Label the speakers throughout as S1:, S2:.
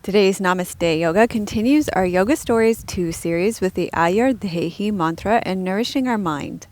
S1: Today's Namaste Yoga continues our Yoga Stories 2 series with the Ayurdehi mantra and nourishing our mind.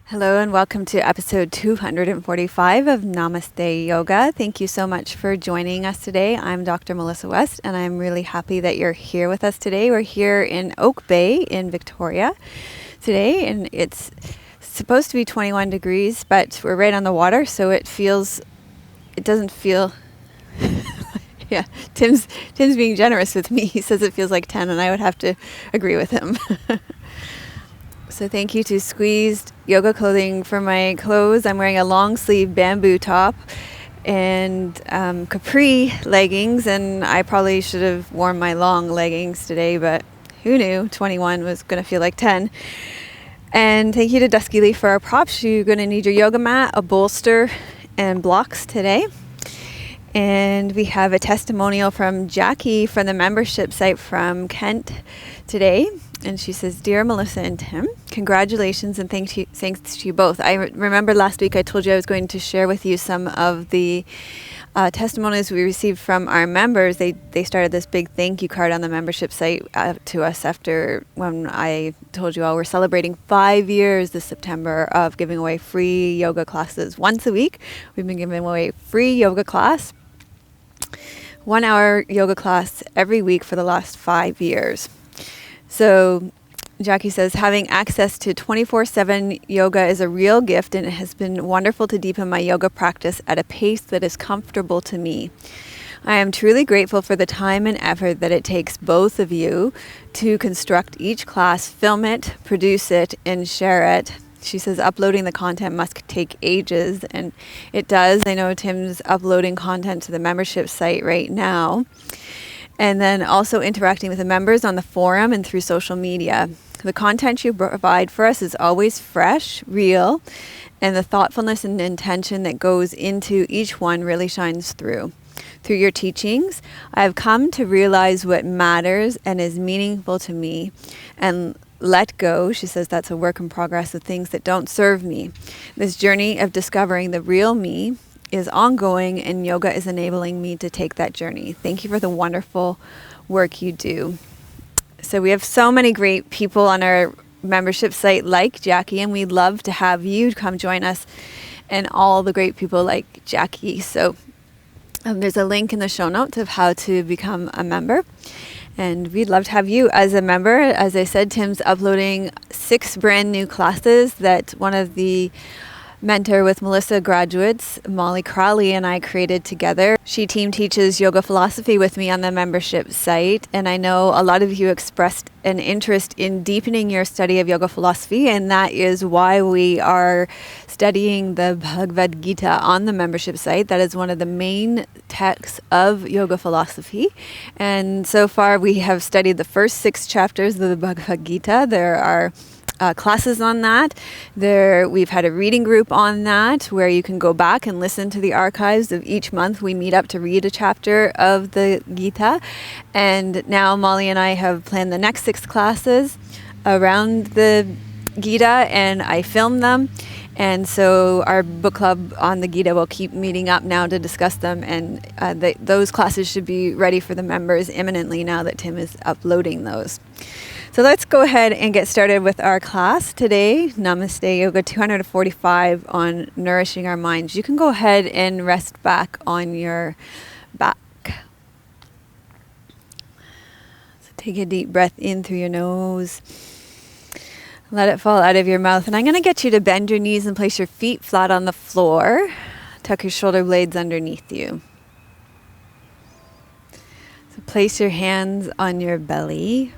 S1: Hello and welcome to episode 245 of Namaste Yoga. Thank you so much for joining us today. I'm Dr. Melissa West and I'm really happy that you're here with us today. We're here in Oak Bay in Victoria today and it's supposed to be 21 degrees, but we're right on the water, so it doesn't feel, yeah, Tim's being generous with me. He says it feels like 10 and I would have to agree with him. So thank you to Squeezed Yoga Clothing for my clothes. I'm wearing a long sleeve bamboo top and capri leggings, and I probably should have worn my long leggings today, but who knew 21 was going to feel like 10. And thank you to Dusky Leaf for our props. You're going to need your yoga mat, a bolster, and blocks today. And we have a testimonial from Jackie from the membership site from Kent today. And she says, "Dear Melissa and Tim, congratulations and thanks to you both. I remember last week I told you I was going to share with you some of the testimonials we received from our members. They started this big thank you card on the membership site to us after when I told you all we're celebrating 5 years this September of giving away free yoga classes once a week. We've been giving away free yoga class, 1 hour yoga class every week for the last 5 years. So Jackie says, having access to 24/7 yoga is a real gift, and it has been wonderful to deepen my yoga practice at a pace that is comfortable to me. I am truly grateful for the time and effort that it takes both of you to construct each class, film it, produce it, and share it. She says uploading the content must take ages, and it does. I know Tim's uploading content to the membership site right now. And then also interacting with the members on the forum and through social media. The content you provide for us is always fresh, real, and the thoughtfulness and intention that goes into each one really shines through. Through your teachings, I have come to realize what matters and is meaningful to me and let go. She says that's a work in progress of things that don't serve me. This journey of discovering the real me is ongoing, and yoga is enabling me to take that journey. Thank you for the wonderful work you do. So we have so many great people on our membership site like Jackie, and we'd love to have you come join us and all the great people like Jackie. So there's a link in the show notes of how to become a member, and we'd love to have you as a member. As I said, Tim's uploading 6 brand new classes that one of the Mentor with Melissa graduates, Molly Crowley, and I created together. She team teaches yoga philosophy with me on the membership site, and I know a lot of you expressed an interest in deepening your study of yoga philosophy, and that is why we are studying the Bhagavad Gita on the membership site. That is one of the main texts of yoga philosophy, and so far we have studied the first 6 chapters of the Bhagavad Gita. There are classes on that. We've had a reading group on that where you can go back and listen to the archives of each month. We meet up to read a chapter of the Gita. And now Molly and I have planned the next 6 classes around the Gita, and I film them. And so our book club on the Gita will keep meeting up now to discuss them. And those classes should be ready for the members imminently now that Tim is uploading those. So let's go ahead and get started with our class today, Namaste Yoga 245 on nourishing our minds. You can go ahead and rest back on your back. So take a deep breath in through your nose. Let it fall out of your mouth. And I'm going to get you to bend your knees and place your feet flat on the floor. Tuck your shoulder blades underneath you. So place your hands on your belly.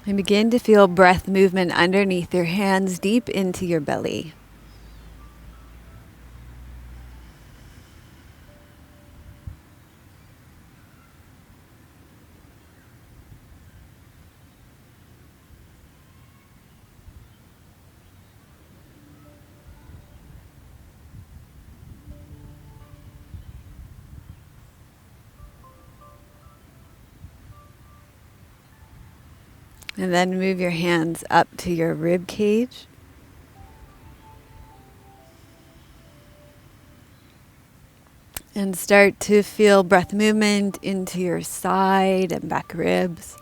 S1: And begin to feel breath movement underneath your hands deep into your belly. And then move your hands up to your rib cage. And start to feel breath movement into your side and back ribs.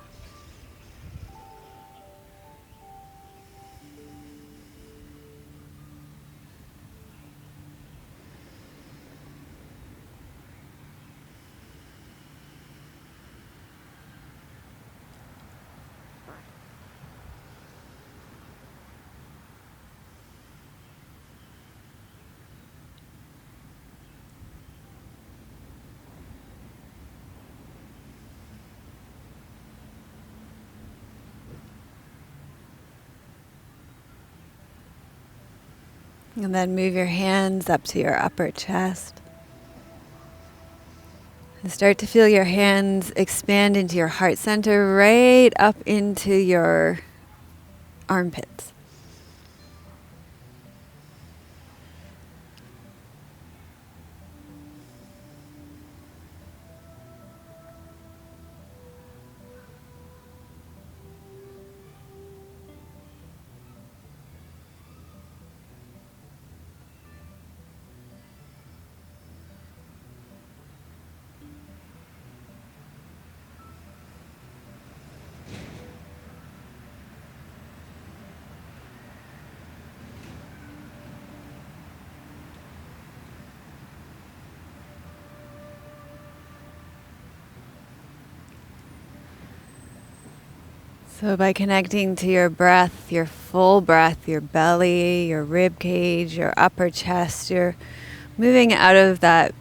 S1: And then move your hands up to your upper chest. And start to feel your hands expand into your heart center, right up into your armpits. So by connecting to your breath, your full breath, your belly, your rib cage, your upper chest, you're moving out of that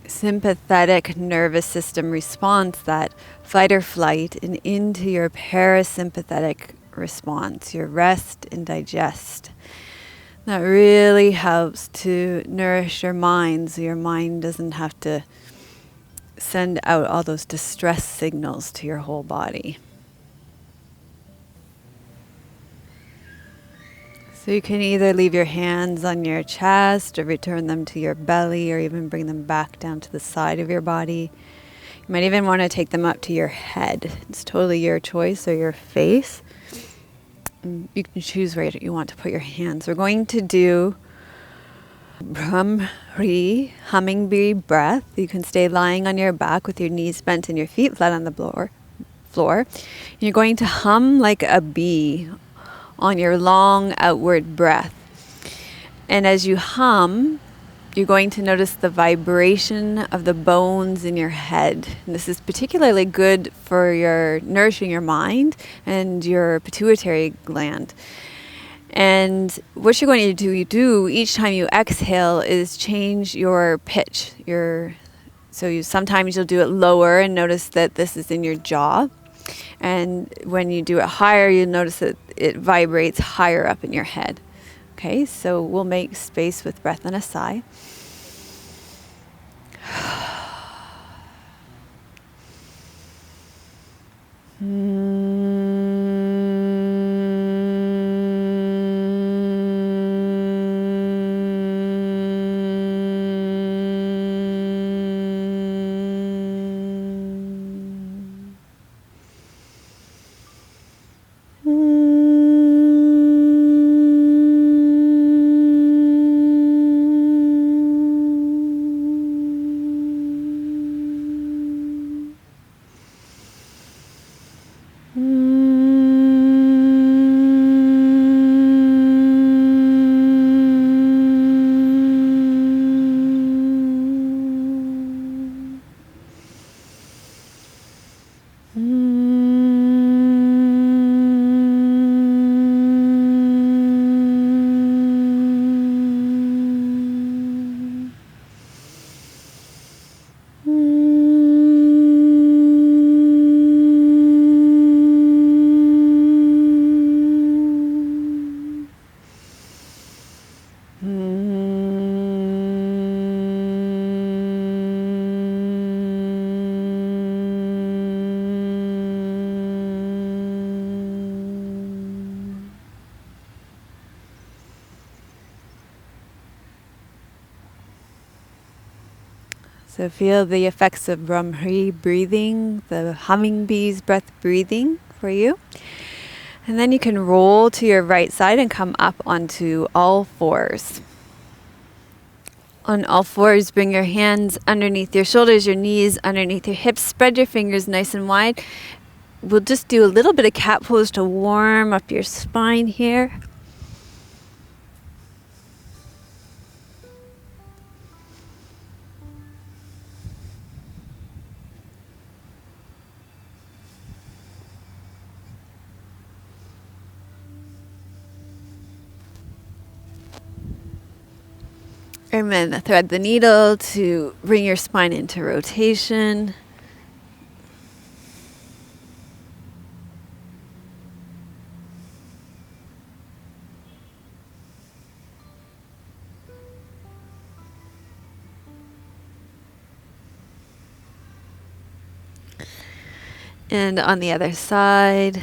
S1: sympathetic nervous system response, that fight or flight, and into your parasympathetic response, your rest and digest. That really helps to nourish your mind so your mind doesn't have to send out all those distress signals to your whole body. So you can either leave your hands on your chest or return them to your belly or even bring them back down to the side of your body. You might even want to take them up to your head. It's totally your choice, or your face. You can choose where you want to put your hands. We're going to do Brahmari, hummingbee breath. You can stay lying on your back with your knees bent and your feet flat on the floor. You're going to hum like a bee on your long outward breath. And as you hum, you're going to notice the vibration of the bones in your head. And this is particularly good for your nourishing your mind and your pituitary gland. And what you're going to do each time you exhale is change your pitch. Sometimes you'll do it lower and notice that this is in your jaw. And when you do it higher, you'll notice that it vibrates higher up in your head. Okay, so we'll make space with breath and a sigh. So feel the effects of Brahmari breathing, the hummingbee's breath breathing for you. And then you can roll to your right side and come up onto all fours. On all fours, bring your hands underneath your shoulders, your knees underneath your hips. Spread your fingers nice and wide. We'll just do a little bit of cat pose to warm up your spine here. And then thread the needle to bring your spine into rotation. And on the other side.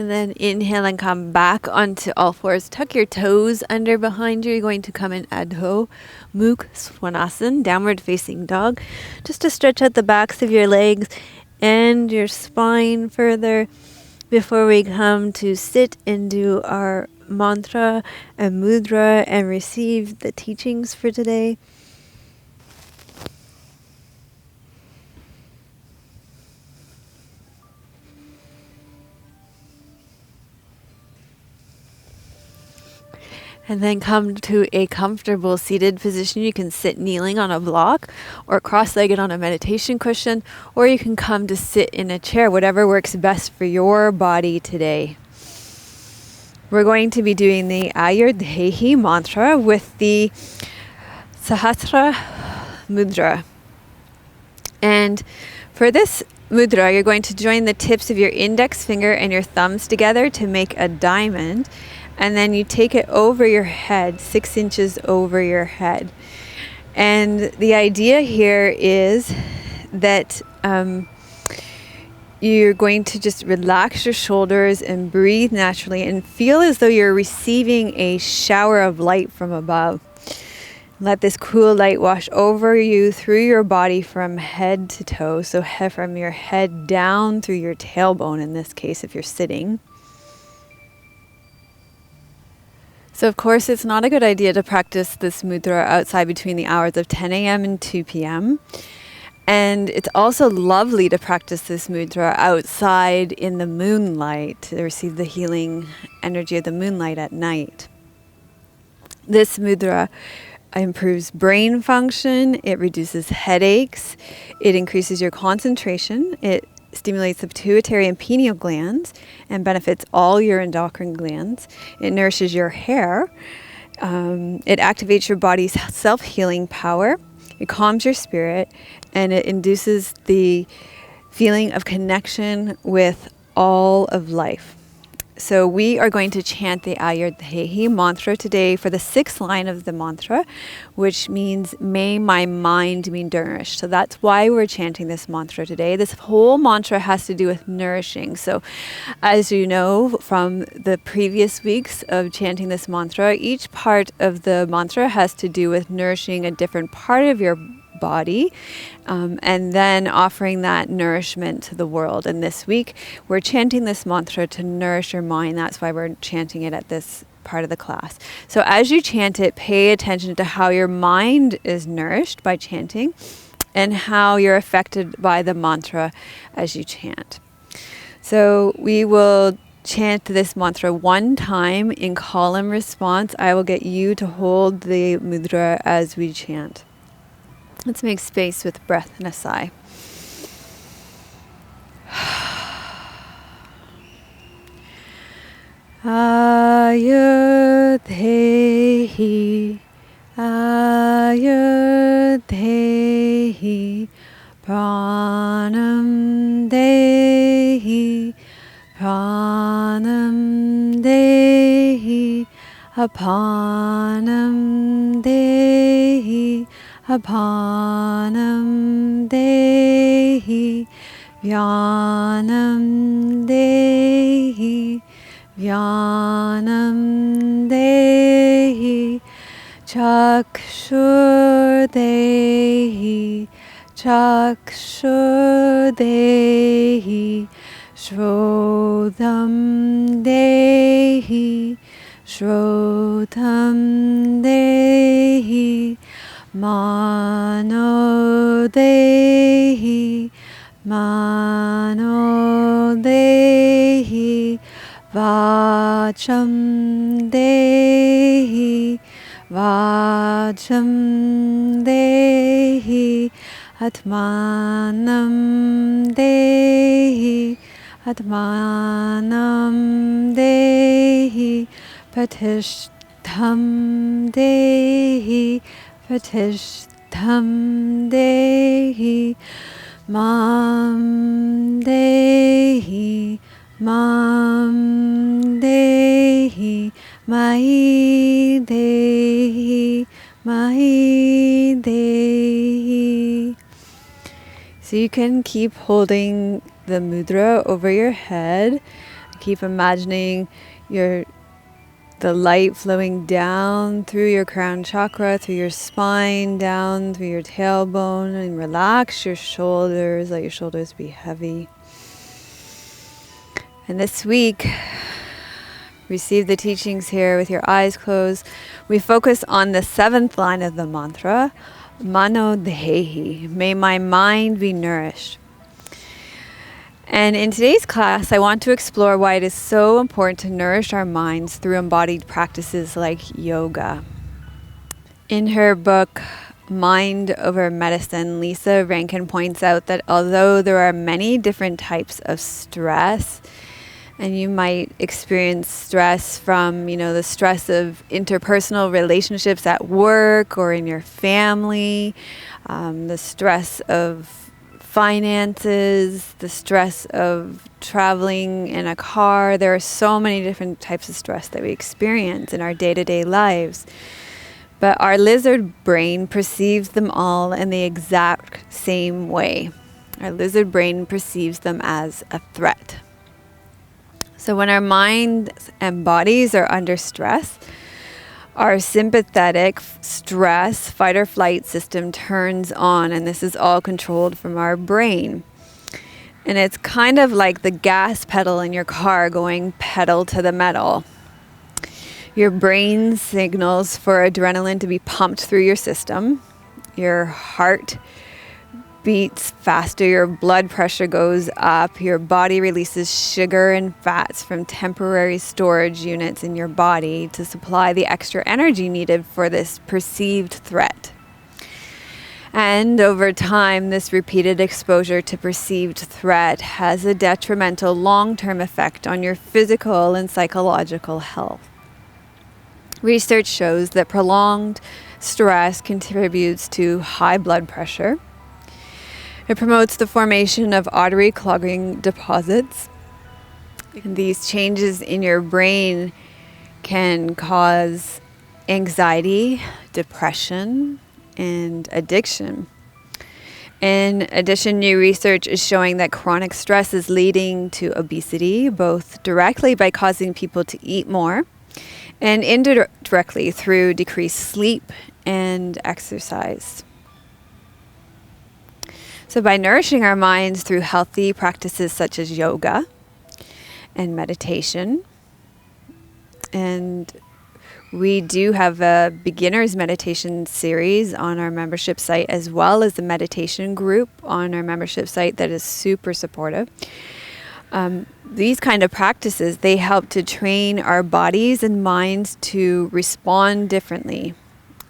S1: And then inhale and come back onto all fours. Tuck your toes under behind you. You're going to come in Adho Mukh Svanasana, downward facing dog. Just to stretch out the backs of your legs and your spine further before we come to sit and do our mantra and mudra and receive the teachings for today. And then come to a comfortable seated position. You can sit kneeling on a block or cross-legged on a meditation cushion, or you can come to sit in a chair, whatever works best for your body today. We're going to be doing the Ayurdehi mantra with the Sahasra mudra. And for this mudra, you're going to join the tips of your index finger and your thumbs together to make a diamond. And then you take it over your head, 6 inches over your head. And the idea here is that you're going to just relax your shoulders and breathe naturally and feel as though you're receiving a shower of light from above. Let this cool light wash over you through your body from head to toe. So from your head down through your tailbone, in this case, if you're sitting. So of course, it's not a good idea to practice this mudra outside between the hours of 10 a.m. and 2 p.m. And it's also lovely to practice this mudra outside in the moonlight to receive the healing energy of the moonlight at night. This mudra improves brain function, it reduces headaches, it increases your concentration, it stimulates the pituitary and pineal glands and benefits all your endocrine glands. It nourishes your hair. It activates your body's self-healing power. It calms your spirit, and it induces the feeling of connection with all of life. So we are going to chant the Ayurdehi mantra today for the 6th line of the mantra, which means, may my mind be nourished. So that's why we're chanting this mantra today. This whole mantra has to do with nourishing. So as you know from the previous weeks of chanting this mantra, each part of the mantra has to do with nourishing a different part of your body, and then offering that nourishment to the world. And this week, we're chanting this mantra to nourish your mind. That's why we're chanting it at this part of the class. So as you chant it, pay attention to how your mind is nourished by chanting and how you're affected by the mantra as you chant. So we will chant this mantra 1 time in column response. I will get you to hold the mudra as we chant. Let's make space with breath and a sigh. Ayurdehi, Ayurdehi, Pranam Dehi, Pranam Dehi, Apanam Dehi, Apanam Dehi, Vyanam Dehi, Vyanam Dehi, Chakshur Dehi, Chakshur Dehi, Shrodham Dehi, Shrodham Dehi, Mano Dehi, Mano Dehi, Vacham Dehi, Vacham Dehi, Atmanam Dehi, Atmanam Dehi, Patishtham Dehi, Patishtham Dehi, Mam Dehi, Mam Dehi, Mai Dehi, Mai Dehi. So you can keep holding the mudra over your head. Keep imagining the light flowing down through your crown chakra, through your spine, down through your tailbone, and relax your shoulders. Let your shoulders be heavy. And this week, receive the teachings here with your eyes closed. We focus on the 7th line of the mantra, Mano Dehi, may my mind be nourished. And in today's class, I want to explore why it is so important to nourish our minds through embodied practices like yoga. In her book, Mind Over Medicine, Lisa Rankin points out that although there are many different types of stress, and you might experience stress from, the stress of interpersonal relationships at work or in your family, the stress of finances, the stress of traveling in a car. There are so many different types of stress that we experience in our day-to-day lives. But our lizard brain perceives them all in the exact same way. Our lizard brain perceives them as a threat. So when our minds and bodies are under stress, our sympathetic stress fight or flight system turns on, and this is all controlled from our brain. And it's kind of like the gas pedal in your car going pedal to the metal. Your brain signals for adrenaline to be pumped through your system. Your heart beats faster, your blood pressure goes up, your body releases sugar and fats from temporary storage units in your body to supply the extra energy needed for this perceived threat. And over time, this repeated exposure to perceived threat has a detrimental long-term effect on your physical and psychological health. Research shows that prolonged stress contributes to high blood pressure. It promotes the formation of artery clogging deposits. And these changes in your brain can cause anxiety, depression, and addiction. In addition, new research is showing that chronic stress is leading to obesity, both directly by causing people to eat more and indirectly through decreased sleep and exercise. So by nourishing our minds through healthy practices such as yoga and meditation, and we do have a beginner's meditation series on our membership site, as well as a meditation group on our membership site that is super supportive. These kind of practices, they help to train our bodies and minds to respond differently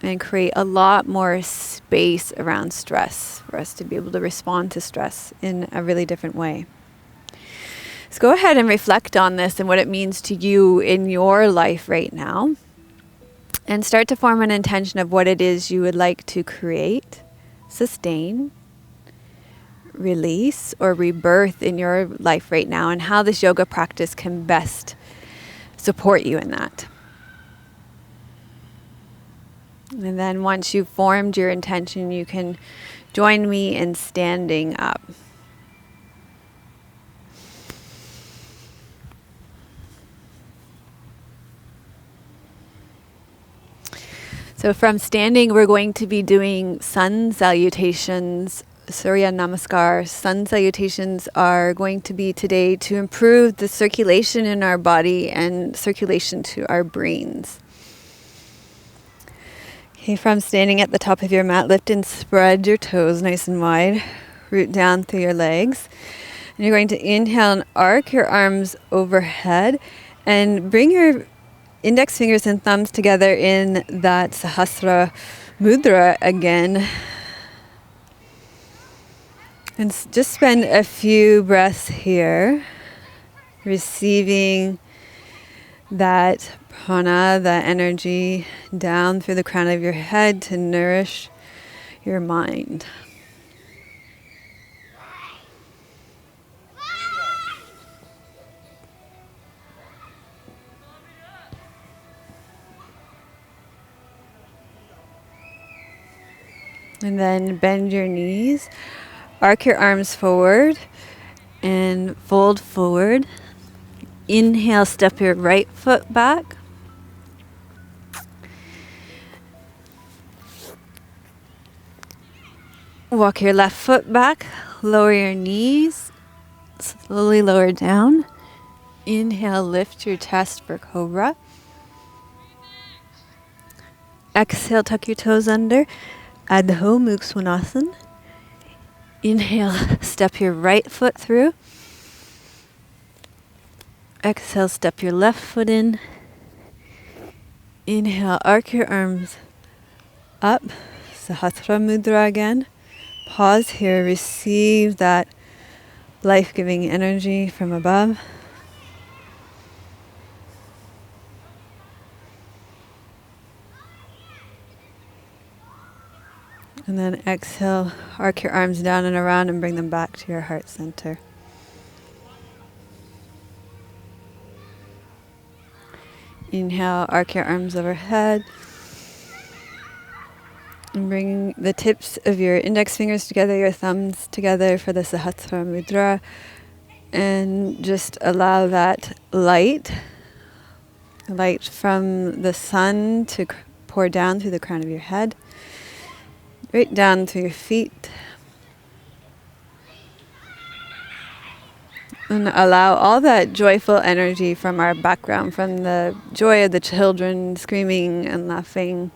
S1: and create a lot more space around stress for us to be able to respond to stress in a really different way. So go ahead and reflect on this and what it means to you in your life right now, and start to form an intention of what it is you would like to create, sustain, release, or rebirth in your life right now, and how this yoga practice can best support you in that. And then once you've formed your intention, you can join me in standing up. So from standing, we're going to be doing sun salutations, Surya Namaskar. Sun salutations are going to be today to improve the circulation in our body and circulation to our brains. Okay, from standing at the top of your mat, lift and spread your toes nice and wide. Root down through your legs. And you're going to inhale and arc your arms overhead and bring your index fingers and thumbs together in that Sahasra mudra again. And just spend a few breaths here, receiving that prana, that energy down through the crown of your head to nourish your mind. And then bend your knees, arc your arms forward, and fold forward. Inhale, step your right foot back. Walk your left foot back, lower your knees, slowly lower down. Inhale, lift your chest for cobra. Exhale, tuck your toes under. Adho Mukha Svanasana. Inhale, step your right foot through. Exhale, step your left foot in. Inhale, arc your arms up. Sahasra mudra again. Pause here, receive that life-giving energy from above. And then exhale, arc your arms down and around and bring them back to your heart center. Inhale, arc your arms overhead. And bring the tips of your index fingers together, your thumbs together for the Sahasra mudra. And just allow that light from the sun to pour down through the crown of your head. Right down to your feet. And allow all that joyful energy from our background, from the joy of the children screaming and laughing,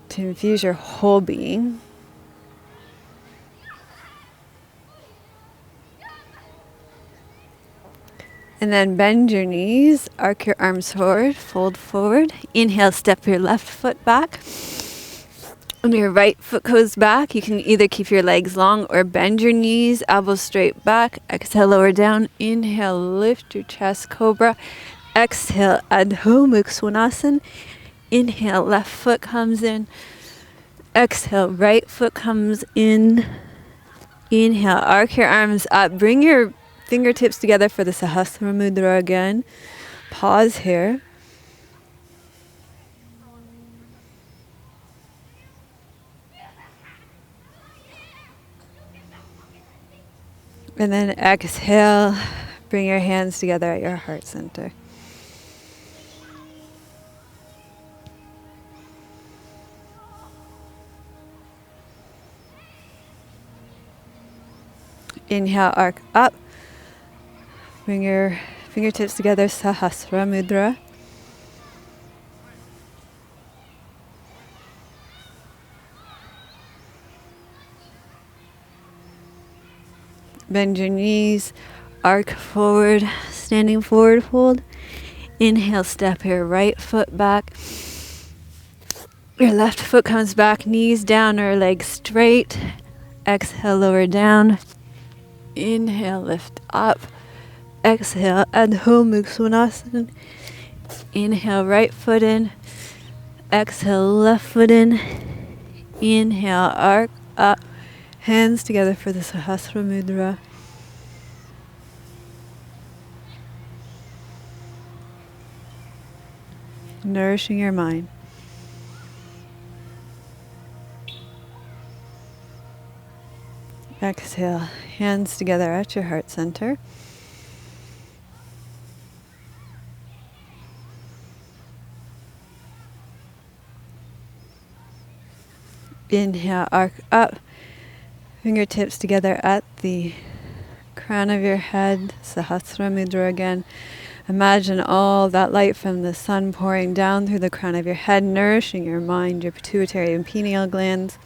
S1: to infuse your whole being. And then bend your knees, arc your arms forward, fold forward. Inhale, step your left foot back. When your right foot goes back, you can either keep your legs long or bend your knees, elbows straight back. Exhale, lower down. Inhale, lift your chest, cobra. Exhale, Adho Mukha Svanasana. Inhale, left foot comes in. Exhale, right foot comes in. Inhale, arc your arms up. Bring your fingertips together for the Sahasra mudra again. Pause here. And then exhale, bring your hands together at your heart center. Inhale, arc up. Bring your fingertips together, Sahasra mudra. Bend your knees, arc forward, standing forward fold. Inhale, step your right foot back. Your left foot comes back, knees down or legs straight. Exhale, lower down. Inhale, lift up. Exhale, Adho Mukha Svanasana. Inhale, right foot in. Exhale, left foot in. Inhale, arc up. Hands together for the Sahasra mudra. Nourishing your mind. Exhale, hands together at your heart center. Inhale, arc up, fingertips together at the crown of your head, Sahasrara Mudra again. Imagine all that light from the sun pouring down through the crown of your head, nourishing your mind, your pituitary and pineal glands.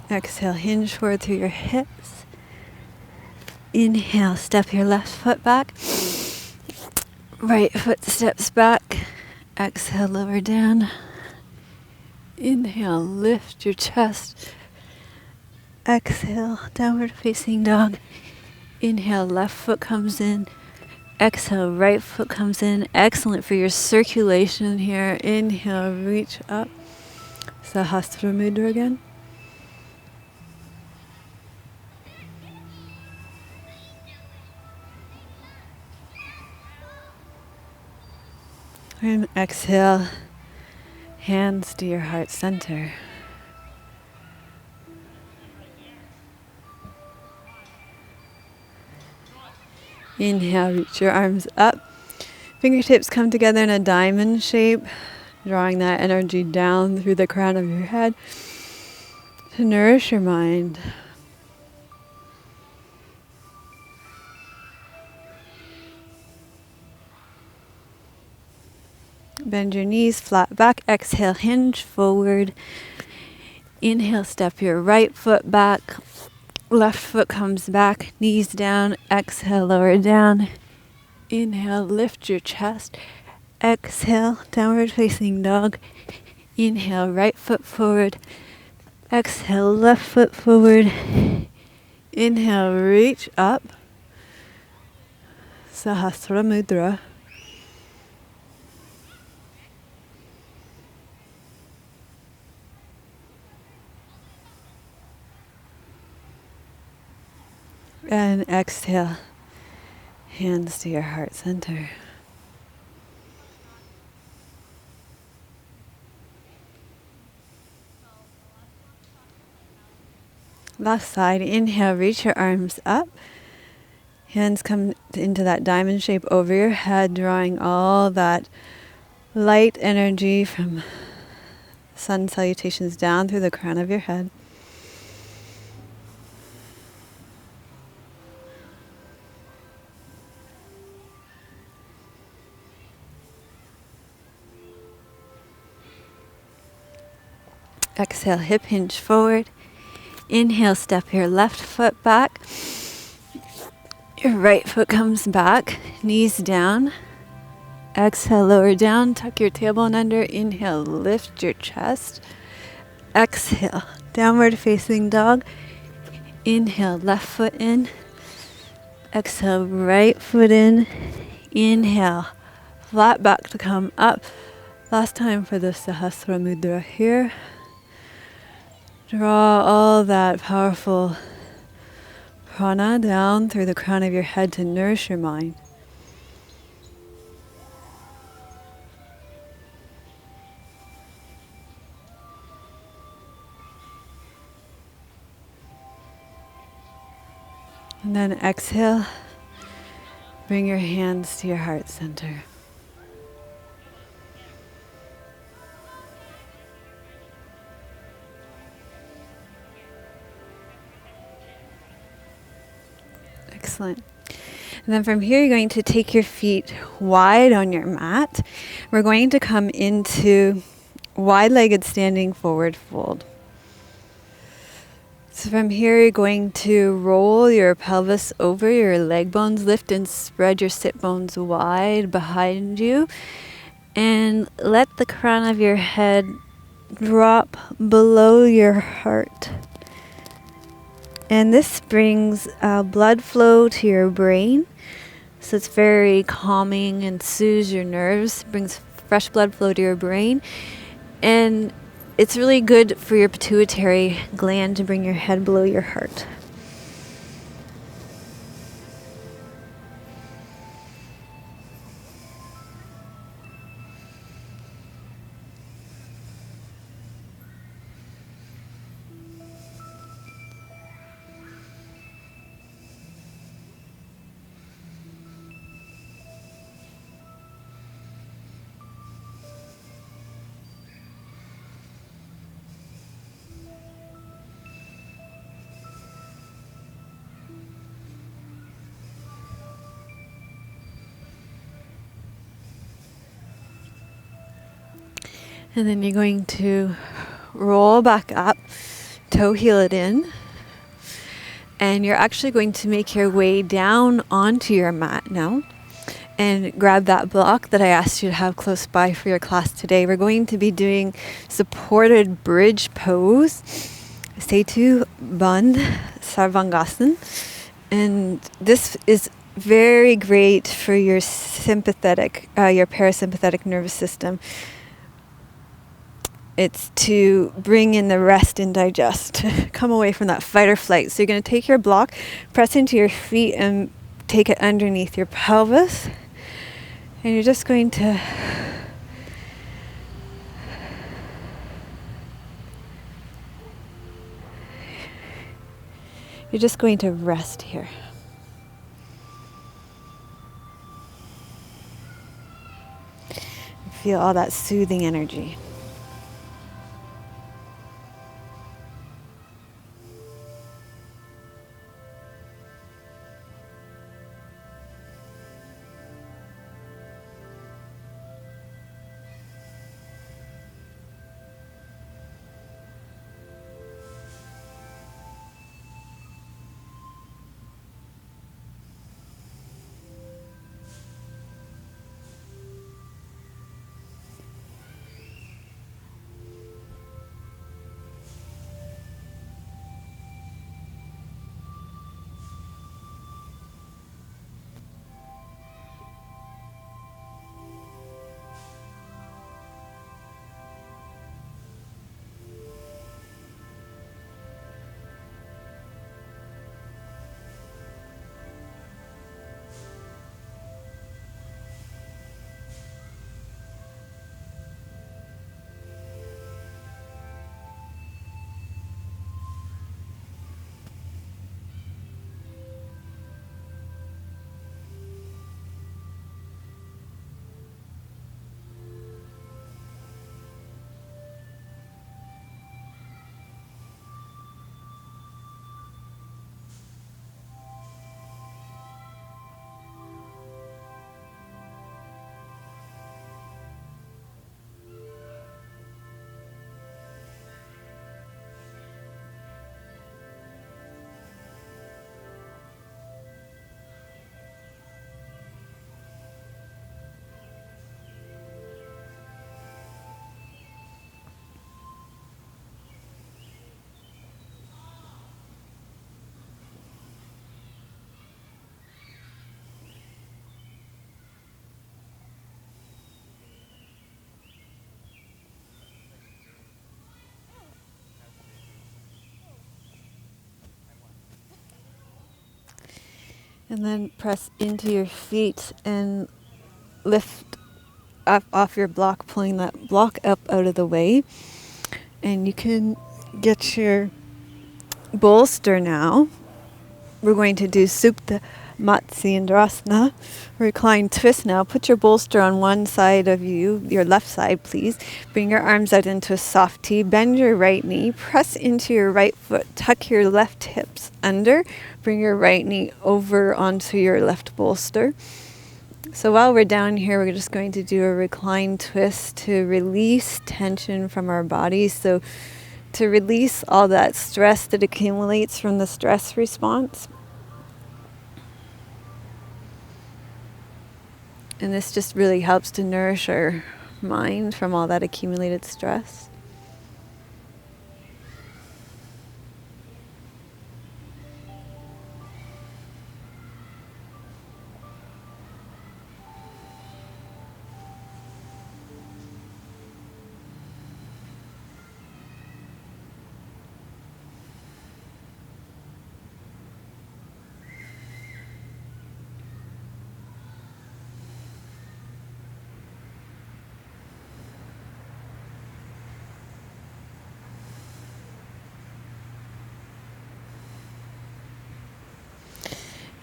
S1: Exhale, hinge forward through your hips. Inhale, step your left foot back. Right foot steps back. Exhale, lower down. Inhale, lift your chest. Exhale, downward facing dog. Inhale, left foot comes in. Exhale, right foot comes in. Excellent for your circulation here. Inhale, reach up. Sahasrara Mudra again. And exhale, hands to your heart center. Inhale, reach your arms up. Fingertips come together in a diamond shape, drawing that energy down through the crown of your head to nourish your mind. Bend your knees flat back. Exhale, hinge forward. Inhale, step your right foot back. Left foot comes back, knees down. Exhale, lower down. Inhale, lift your chest. Exhale, downward facing dog. Inhale, right foot forward. Exhale, left foot forward. Inhale, reach up. Sahasrara Mudra. And exhale, hands to your heart center. Left side, inhale, reach your arms up. Hands come into that diamond shape over your head, drawing all that light energy from sun salutations down through the crown of your head. Exhale, hip hinge forward. Inhale, step your left foot back. Your right foot comes back, knees down. Exhale, lower down, tuck your tailbone under. Inhale, lift your chest. Exhale, downward facing dog. Inhale, left foot in. Exhale, right foot in. Inhale, flat back to come up. Last time for the Sahasrara Mudra here. Draw all that powerful prana down through the crown of your head to nourish your mind. And then exhale, bring your hands to your heart center. Excellent. And then from here, you're going to take your feet wide on your mat. We're going to come into wide-legged standing forward fold. So from here, you're going to roll your pelvis over, your leg bones lift and spread your sit bones wide behind you. And let the crown of your head drop below your heart. And this brings blood flow to your brain. So it's very calming and soothes your nerves, brings fresh blood flow to your brain. And it's really good for your pituitary gland to bring your head below your heart. And then you're going to roll back up, toe heel it in. And you're actually going to make your way down onto your mat now. And grab that block that I asked you to have close by for your class today. We're going to be doing supported bridge pose, Setu Bandh Sarvangasana. And this is very great for your your parasympathetic nervous system. It's to bring in the rest and digest, come away from that fight or flight. So you're going to take your block, press into your feet and take it underneath your pelvis. And you're just going to rest here. Feel all that soothing energy. And then press into your feet and lift up off your block, pulling that block up out of the way. And you can get your bolster now. We're going to do Supta Matsyendrasana, recline twist now. Put your bolster on one side of you, your left side please. Bring your arms out into a soft T. Bend your right knee. Press into your right foot. Tuck your left hips under. Bring your right knee over onto your left bolster. So while we're down here, we're just going to do a recline twist to release tension from our bodies. So to release all that stress that accumulates from the stress response. And this just really helps to nourish our mind from all that accumulated stress.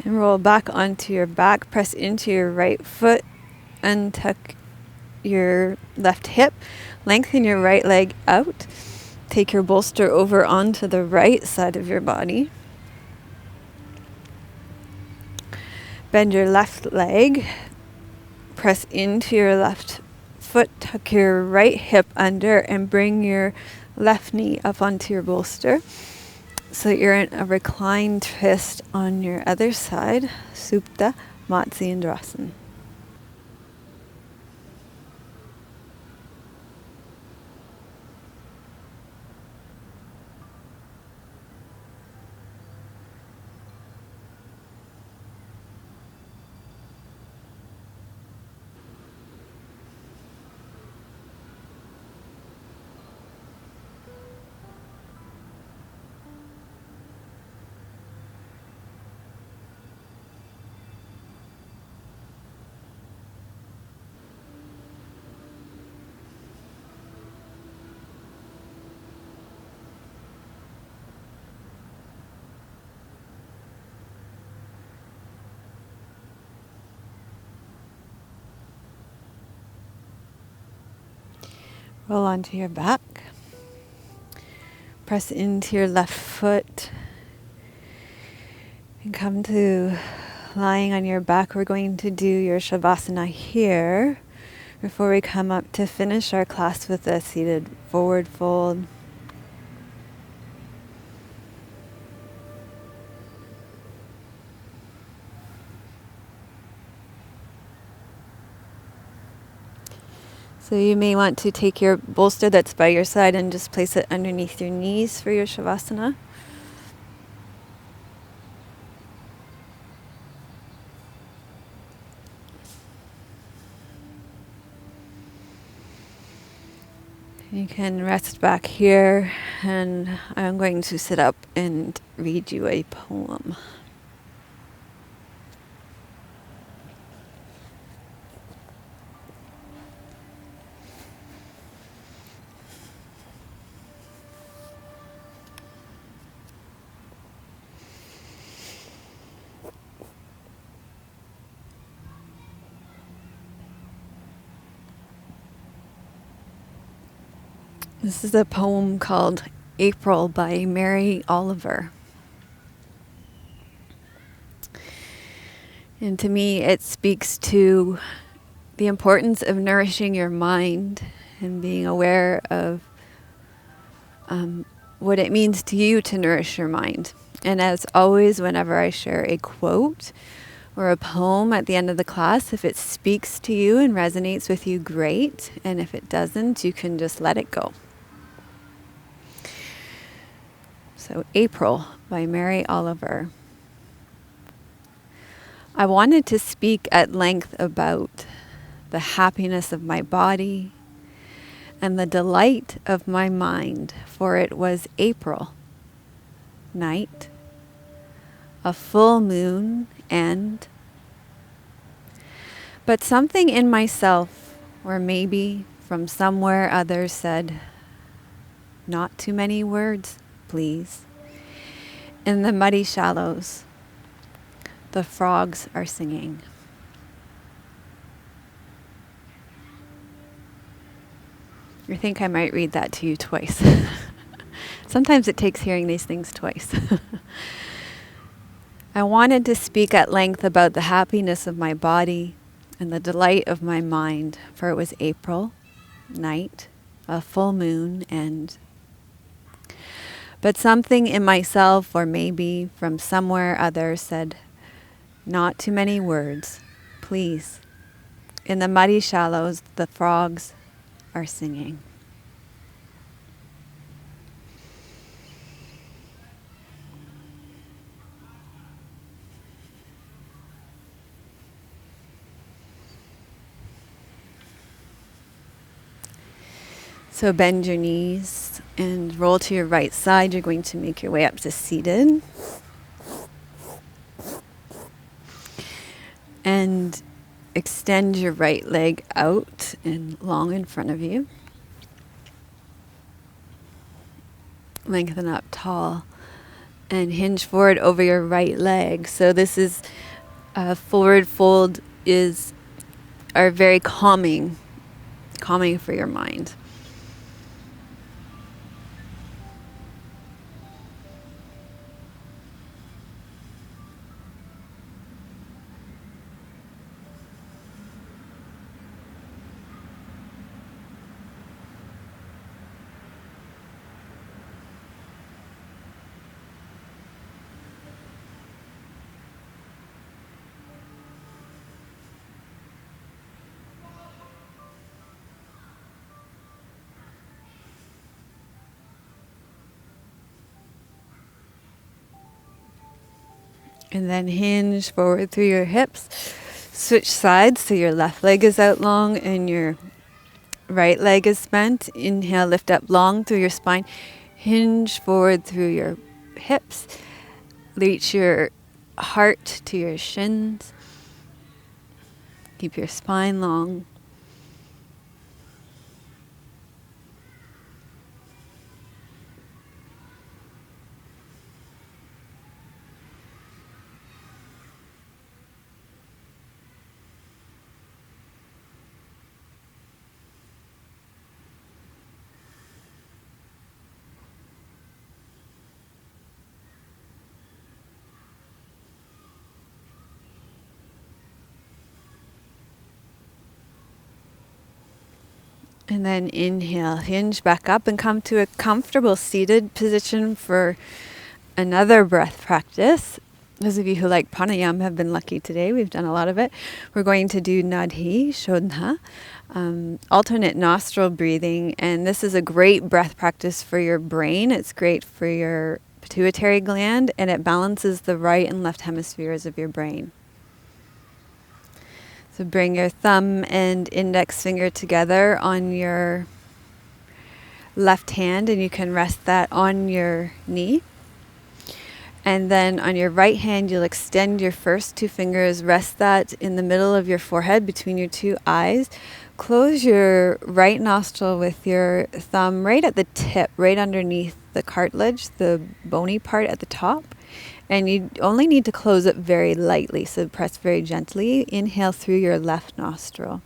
S1: And roll back onto your back, press into your right foot, untuck your left hip, lengthen your right leg out, take your bolster over onto the right side of your body. Bend your left leg, press into your left foot, tuck your right hip under and bring your left knee up onto your bolster. So you're in a reclined twist on your other side, Supta Matsyendrasana. Roll onto your back. Press into your left foot. And come to lying on your back. We're going to do your Shavasana here before we come up to finish our class with a seated forward fold. So you may want to take your bolster that's by your side and just place it underneath your knees for your Shavasana. You can rest back here, and I'm going to sit up and read you a poem. This is a poem called April by Mary Oliver. And to me, it speaks to the importance of nourishing your mind and being aware of what it means to you to nourish your mind. And as always, whenever I share a quote or a poem at the end of the class, if it speaks to you and resonates with you, great. And if it doesn't, you can just let it go. So, April by Mary Oliver. I wanted to speak at length about the happiness of my body and the delight of my mind, for it was April night, a full moon, but something in myself, or maybe from somewhere others said, not too many words, please. In the muddy shallows, the frogs are singing. I think I might read that to you twice. Sometimes it takes hearing these things twice. I wanted to speak at length about the happiness of my body and the delight of my mind, for it was April night, a full moon, but something in myself, or maybe from somewhere other, said, not too many words, please. In the muddy shallows, the frogs are singing. So bend your knees and roll to your right side. You're going to make your way up to seated. And extend your right leg out and long in front of you. Lengthen up tall and hinge forward over your right leg. So this is forward fold are very calming for your mind. And then hinge forward through your hips. Switch sides so your left leg is out long and your right leg is bent. Inhale, lift up long through your spine. Hinge forward through your hips. Reach your heart to your shins. Keep your spine long. And then inhale, hinge back up and come to a comfortable seated position for another breath practice. Those of you who like pranayama have been lucky today. We've done a lot of it. We're going to do Nadi, shodhana, alternate nostril breathing. And this is a great breath practice for your brain. It's great for your pituitary gland, and it balances the right and left hemispheres of your brain. So bring your thumb and index finger together on your left hand, and you can rest that on your knee. And then on your right hand, you'll extend your first two fingers, rest that in the middle of your forehead between your two eyes. Close your right nostril with your thumb right at the tip, right underneath the cartilage, the bony part at the top. And you only need to close it very lightly, so press very gently. Inhale through your left nostril.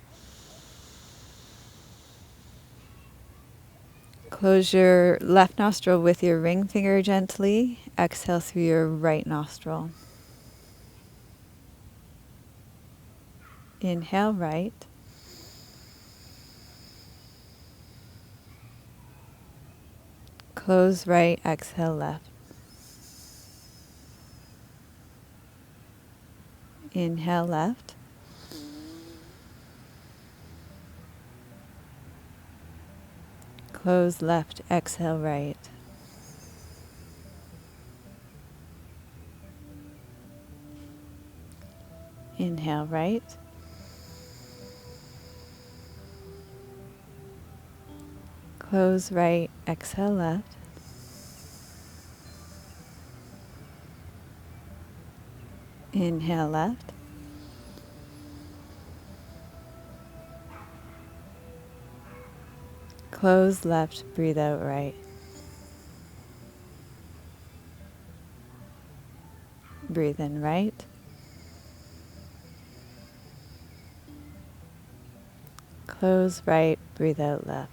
S1: Close your left nostril with your ring finger gently. Exhale through your right nostril. Inhale right. Close right, exhale left. Inhale left. Close left, exhale right. Inhale right. Close right, exhale left. Inhale left. Close left, breathe out right. Breathe in right. Close right, breathe out left.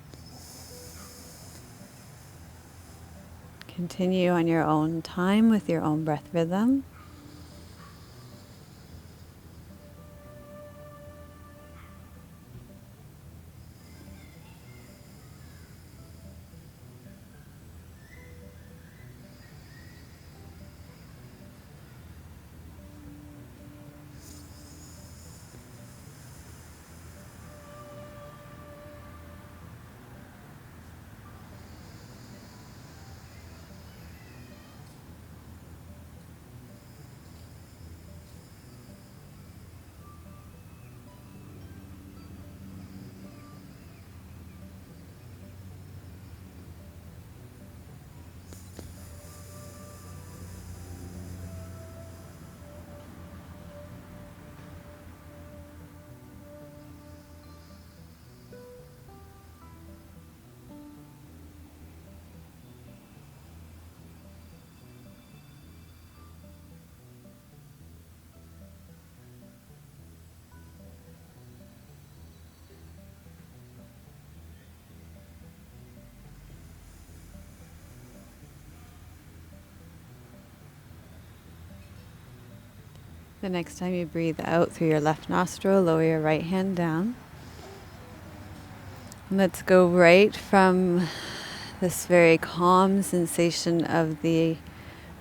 S1: Continue on your own time with your own breath rhythm. The next time you breathe out through your left nostril, lower your right hand down. And let's go right from this very calm sensation of the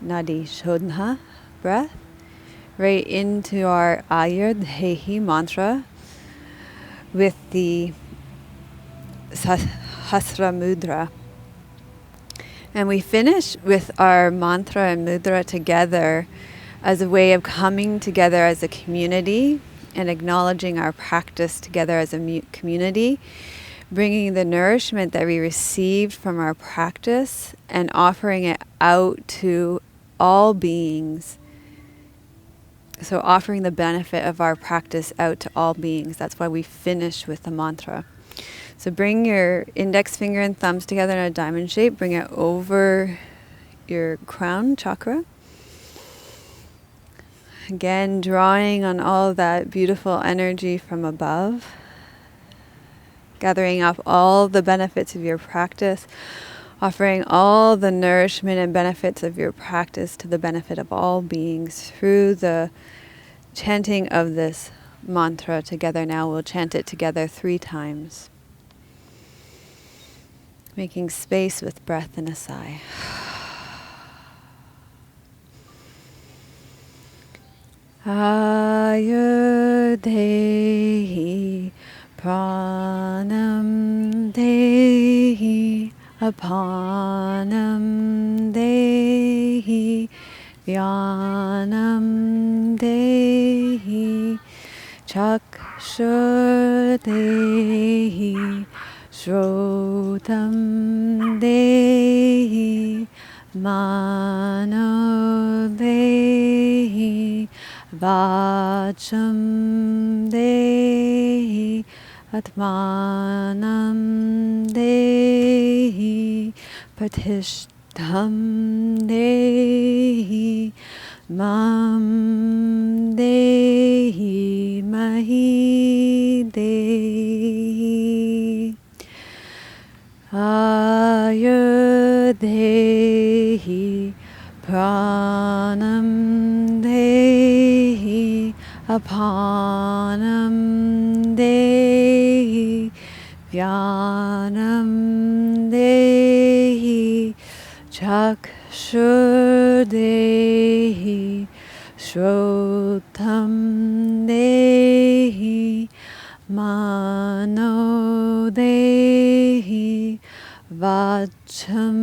S1: Nadi shodhana breath right into our Ayurdehi mantra with the Sahasra mudra. And we finish with our mantra and mudra together as a way of coming together as a community and acknowledging our practice together as a community, bringing the nourishment that we received from our practice and offering it out to all beings. So offering the benefit of our practice out to all beings. That's why we finish with the mantra. So bring your index finger and thumbs together in a diamond shape. Bring it over your crown chakra. Again, drawing on all that beautiful energy from above. Gathering up all the benefits of your practice. Offering all the nourishment and benefits of your practice to the benefit of all beings through the chanting of this mantra together. Now we'll chant it together 3 times. Making space with breath and a sigh. Ayurdehi pranam dehi apanam dehi vyanam dehi chakshur dehi shrodham dehi mano dehi vacham dehi atmanam dehi patishtham dehi mam dehi mahi dehi Ayurdehi pranam dehi apanam dehi vyanam dehi chakshur dehi shrodham dehi mano dehi vacham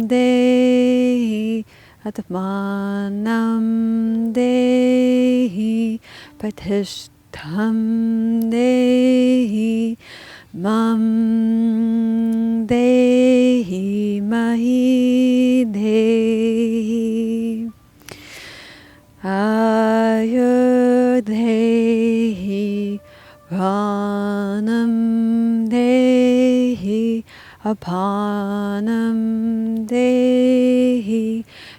S1: dehi atmanam dehi patishtham dehi mam dehi mahi dehi Ayurdehi pranam dehi apanam dehi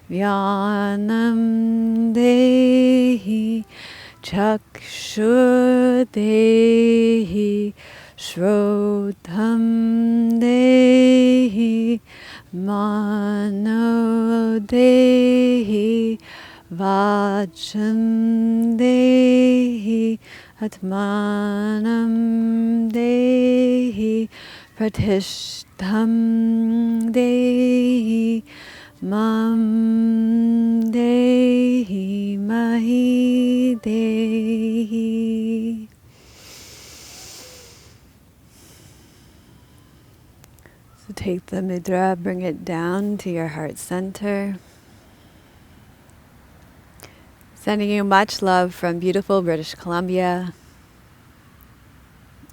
S1: vyanam dehi chakshur dehi shrodham dehi mano dehi vacham dehi atmanam dehi pratishtham dehi mam dehi mahi dehi. So take the mudra, bring it down to your heart center. Sending you much love from beautiful British Columbia.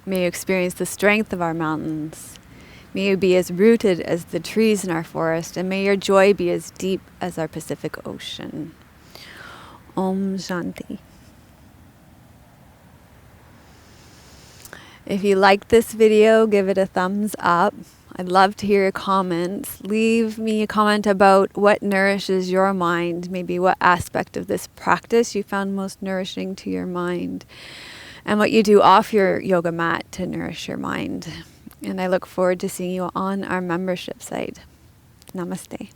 S1: May you experience the strength of our mountains. May you be as rooted as the trees in our forest, and may your joy be as deep as our Pacific Ocean. Om Shanti. If you liked this video, give it a thumbs up. I'd love to hear your comments. Leave me a comment about what nourishes your mind, maybe what aspect of this practice you found most nourishing to your mind, and what you do off your yoga mat to nourish your mind. And I look forward to seeing you on our membership site. Namaste.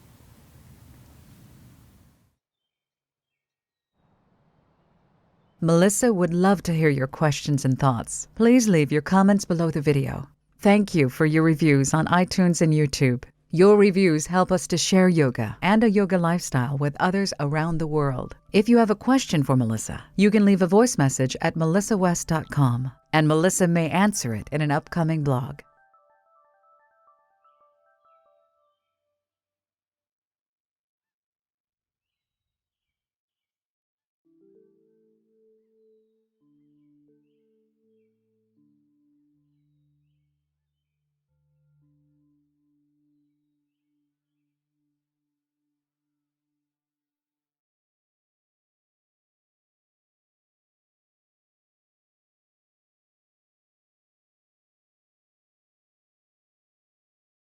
S2: Melissa would love to hear your questions and thoughts. Please leave your comments below the video. Thank you for your reviews on iTunes and YouTube. Your reviews help us to share yoga and a yoga lifestyle with others around the world. If you have a question for Melissa, you can leave a voice message at melissawest.com, and Melissa may answer it in an upcoming blog.